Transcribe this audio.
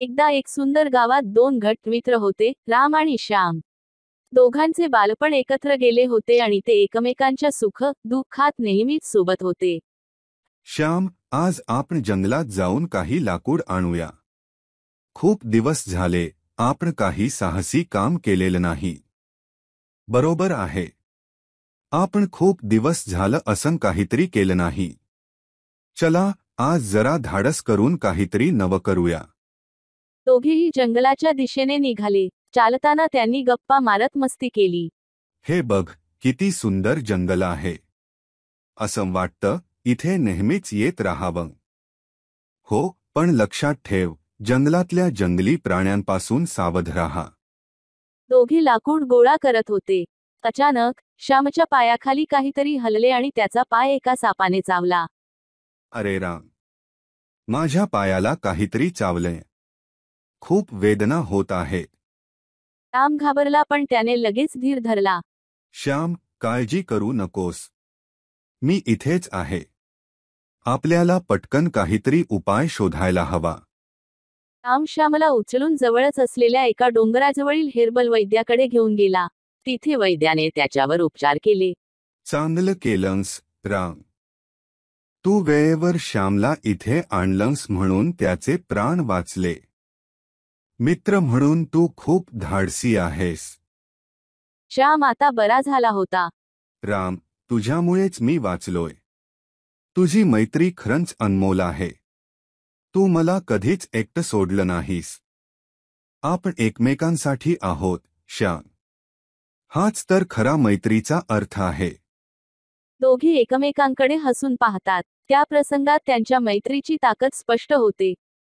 एकदा एक सुंदर गावात दोन घट्ट मित्र होते, राम आणि श्याम. दोघांचे बालपण एकत्र गेले होते आणि ते एकमेकांच्या सुख दुःखात नेहमीच सोबत होते. श्याम, आज आपण जंगलात जाऊन काही लाकूड आणूया. खूप दिवस झाले आपण काही साहसी काम केलेलं नाही. बरोबर आहे. आपण खूप दिवस झालं असं काहीतरी केलं नाही. चला, आज जरा धाडस करून काहीतरी नवं करूया. दोघेही जंगलाच्या दिशेने निघाले. चालताना त्यांनी गप्पा मारत मस्ती केली. हे बघ, किती सुंदर जंगल आहे. असं वाटतं इथे नेहमीच येत राहावं. हो, पण लक्षात ठेव, जंगलातल्या जंगली प्राण्यांपासून सावध राहा. दोघे लाकूड गोळा करत होते. अचानक श्यामच्या पायाखाली काहीतरी हलले आणि त्याचा पाय एका सापाने चावला. अरे राम, माझ्या पायाला काहीतरी चावलंय. खूप वेदना होत आहे. राम घाबरला पण त्याने लगेच धीर धरला. श्याम, काळजी करू नकोस. मी इथेच आहे. आपल्याला पटकन काहीतरी उपाय शोधायला हवा. राम श्यामला उचलून जवळच असलेल्या एका डोंगराजवळील हेर्बल वैद्याकडे घेऊन गेला. तिथे वैद्याने त्याच्यावर उपचार केले. चांगलं केलंस, राम. तू वेळेवर श्यामला इथे आणलंस म्हणून त्याचे प्राण वाचले. मित्र म्हणून तू खूप धाडसी आहेस. श्याम आता बरा झाला होता. राम, तुझ्यामुळेच मी वाचलोय. तुझी मैत्री खरंच अनमोल आहे. तू मला कधीच एकटं सोडलं नाहीस. आपण एकमेकांसाठी आहोत, श्याम. हाच तर खरा मैत्रीचा अर्थ आहे. दोघे एकमेकांकडे हसून पाहतात. त्या प्रसंगात त्यांच्या मैत्रीची ताकद स्पष्ट होते.